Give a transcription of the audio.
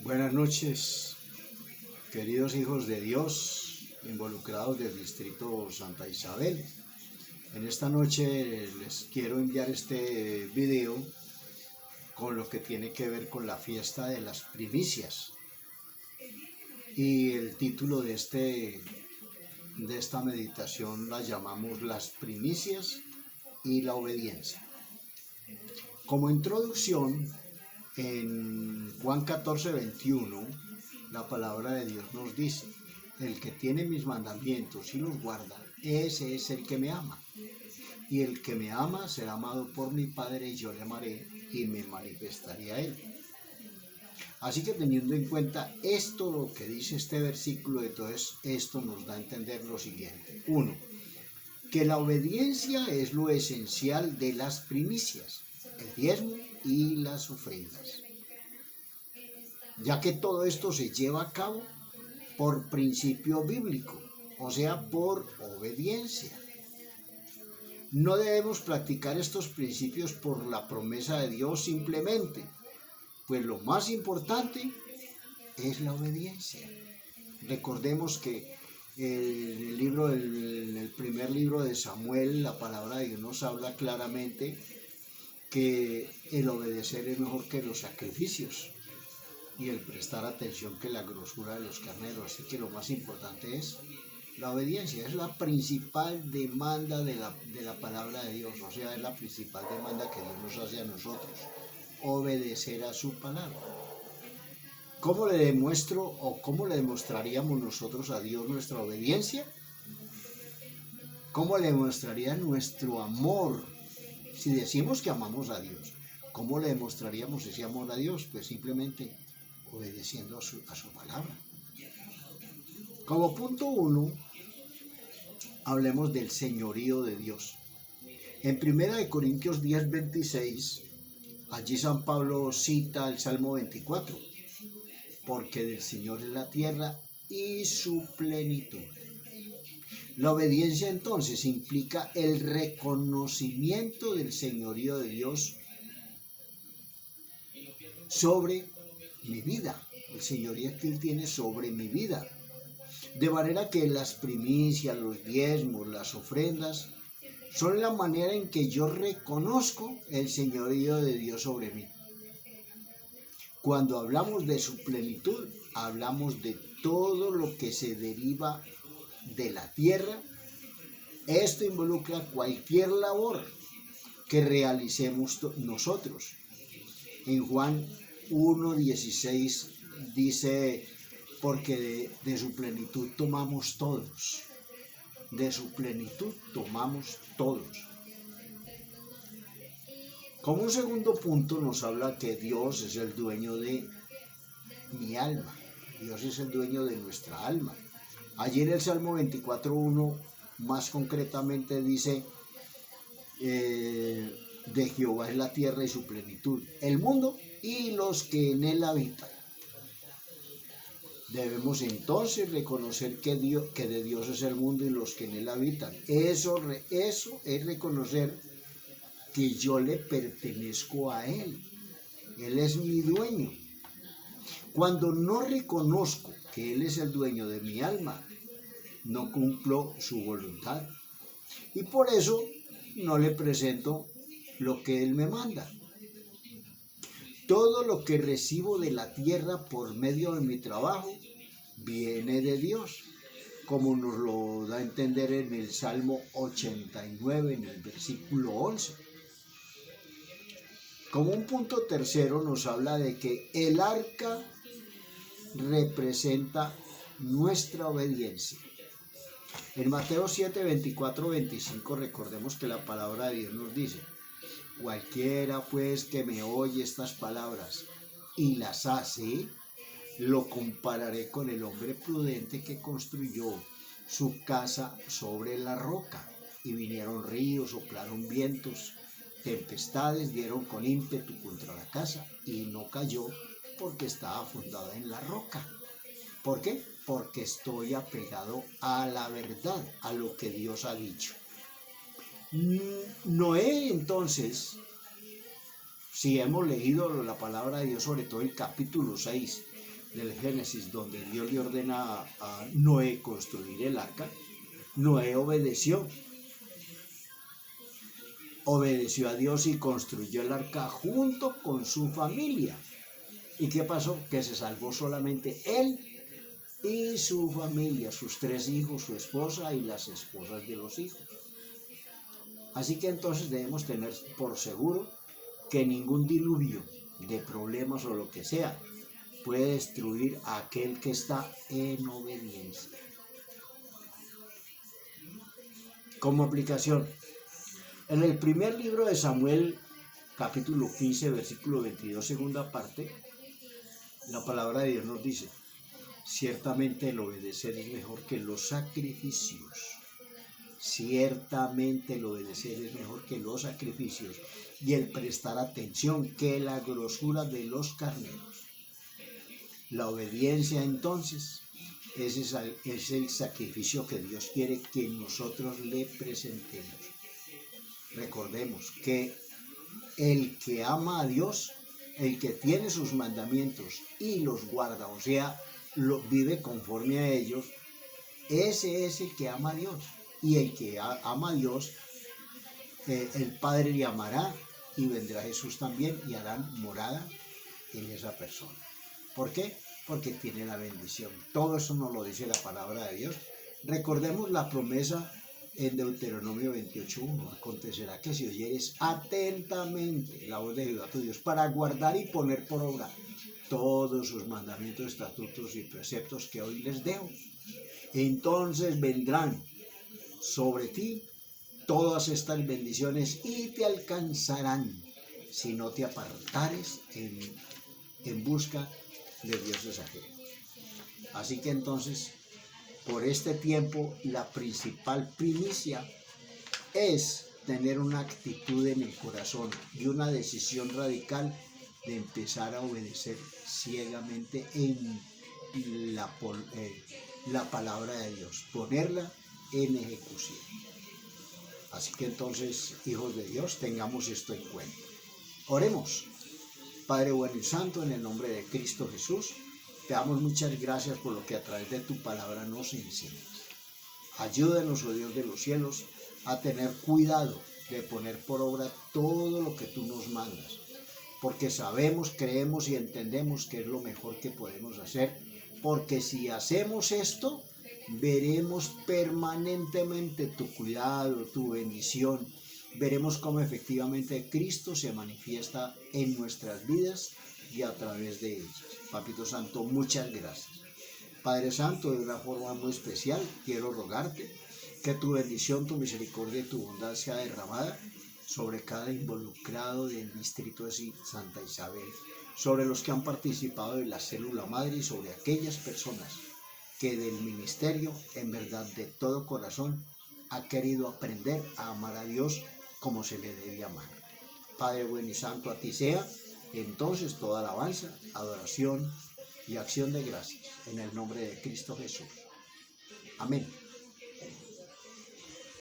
Buenas noches, queridos hijos de Dios, involucrados del distrito Santa Isabel. En esta noche les quiero enviar este video con lo que tiene que ver con la fiesta de las primicias. Y el título de esta meditación la llamamos Las primicias y la obediencia. Como introducción, en Juan 14:21, la palabra de Dios nos dice: el que tiene mis mandamientos y los guarda, ese es el que me ama. Y el que me ama será amado por mi Padre, y yo le amaré y me manifestaré a él. Así que, teniendo en cuenta esto, lo que dice este versículo, entonces esto nos da a entender lo siguiente. 1. Que la obediencia es lo esencial de las primicias, el diezmo y las ofrendas, ya que todo esto se lleva a cabo por principio bíblico, o sea, por obediencia. No debemos practicar estos principios por la promesa de Dios simplemente, pues lo más importante es la obediencia. Recordemos que en el primer libro de Samuel, la palabra de Dios nos habla claramente que el obedecer es mejor que los sacrificios y el prestar atención que la grosura de los carneros. Así que lo más importante es la obediencia. Es la principal demanda de la palabra de Dios, o sea, es la principal demanda que Dios nos hace a nosotros: obedecer a su palabra. ¿Cómo le demuestro o cómo le demostraríamos nosotros a Dios nuestra obediencia? ¿Cómo le demostraría nuestro amor? Si decimos que amamos a Dios, ¿cómo le demostraríamos ese amor a Dios? Pues simplemente obedeciendo a su palabra. Como punto 1, hablemos del señorío de Dios. En 1 Corintios 10:26, allí San Pablo cita el Salmo 24, porque del Señor es la tierra y su plenitud. La obediencia entonces implica el reconocimiento del señorío de Dios sobre mi vida, el señorío que Él tiene sobre mi vida. De manera que las primicias, los diezmos, las ofrendas son la manera en que yo reconozco el señorío de Dios sobre mí. Cuando hablamos de su plenitud, hablamos de todo lo que se deriva de la tierra. Esto involucra cualquier labor que realicemos nosotros. En Juan 1:16 dice: porque de su plenitud tomamos todos. De su plenitud tomamos todos. Como un segundo punto nos habla que Dios es el dueño de mi alma. Dios es el dueño de nuestra alma. Allí en el Salmo 24:1 más concretamente dice: de Jehová es la tierra y su plenitud, el mundo y los que en él habitan. Debemos entonces reconocer que de Dios es el mundo y los que en él habitan. Eso es reconocer que yo le pertenezco a Él. Él es mi dueño. Cuando no reconozco que Él es el dueño de mi alma, no cumplo su voluntad. Y por eso no le presento lo que Él me manda. Todo lo que recibo de la tierra por medio de mi trabajo viene de Dios, como nos lo da a entender en el Salmo 89, en el versículo 11. Como un punto tercero nos habla de que el arca representa nuestra obediencia. En Mateo 7:24-25 recordemos que la palabra de Dios nos dice: cualquiera pues que me oye estas palabras y las hace, lo compararé con el hombre prudente que construyó su casa sobre la roca. Y vinieron ríos, soplaron vientos, tempestades, dieron con ímpetu contra la casa, y no cayó porque estaba fundada en la roca. ¿Por qué? Porque estoy apegado a la verdad, a lo que Dios ha dicho. Noé, entonces, si hemos leído la palabra de Dios, sobre todo el capítulo 6, del Génesis, donde Dios le ordena a Noé construir el arca, Noé obedeció a Dios y construyó el arca junto con su familia. ¿Y qué pasó? Que se salvó solamente él y su familia, sus 3 hijos, su esposa y las esposas de los hijos. Así que entonces debemos tener por seguro que ningún diluvio de problemas o lo que sea puede destruir a aquel que está en obediencia. Como aplicación, en el primer libro de Samuel, capítulo 15, versículo 22, segunda parte, la palabra de Dios nos dice: ciertamente el obedecer es mejor que los sacrificios. Ciertamente el obedecer es mejor que los sacrificios y el prestar atención que la grosura de los carneros. La obediencia entonces es el sacrificio que Dios quiere que nosotros le presentemos. Recordemos que el que ama a Dios, el que tiene sus mandamientos y los guarda, o sea, vive conforme a ellos, ese es el que ama a Dios. Y el que ama a Dios, el Padre le amará y vendrá Jesús también y harán morada en esa persona. ¿Por qué? Porque tiene la bendición. Todo eso nos lo dice la palabra de Dios. Recordemos la promesa en Deuteronomio 28:1. Acontecerá que si oyeres atentamente la voz de Jehová tu Dios para guardar y poner por obra todos sus mandamientos, estatutos y preceptos que hoy les dejo, entonces vendrán sobre ti todas estas bendiciones y te alcanzarán si no te apartares en busca de dioses ajenos. Así que entonces, por este tiempo, la principal primicia es tener una actitud en el corazón y una decisión radical de empezar a obedecer ciegamente en la palabra de Dios, ponerla en ejecución. Así que entonces, hijos de Dios, tengamos esto en cuenta. Oremos. Padre bueno y santo, en el nombre de Cristo Jesús, te damos muchas gracias por lo que a través de tu palabra nos enseñas. Ayúdanos, oh Dios de los cielos, a tener cuidado de poner por obra todo lo que tú nos mandas, porque sabemos, creemos y entendemos que es lo mejor que podemos hacer, porque si hacemos esto, veremos permanentemente tu cuidado, tu bendición. Veremos cómo efectivamente Cristo se manifiesta en nuestras vidas y a través de ellas. Papito Santo, muchas gracias. Padre Santo, de una forma muy especial, quiero rogarte que tu bendición, tu misericordia y tu bondad sea derramada sobre cada involucrado del distrito de Santa Isabel, sobre los que han participado de la célula madre y sobre aquellas personas que del ministerio, en verdad, de todo corazón, ha querido aprender a amar a Dios como se le debe amar. Padre bueno y santo, a ti sea entonces toda alabanza, adoración y acción de gracias en el nombre de Cristo Jesús. Amén.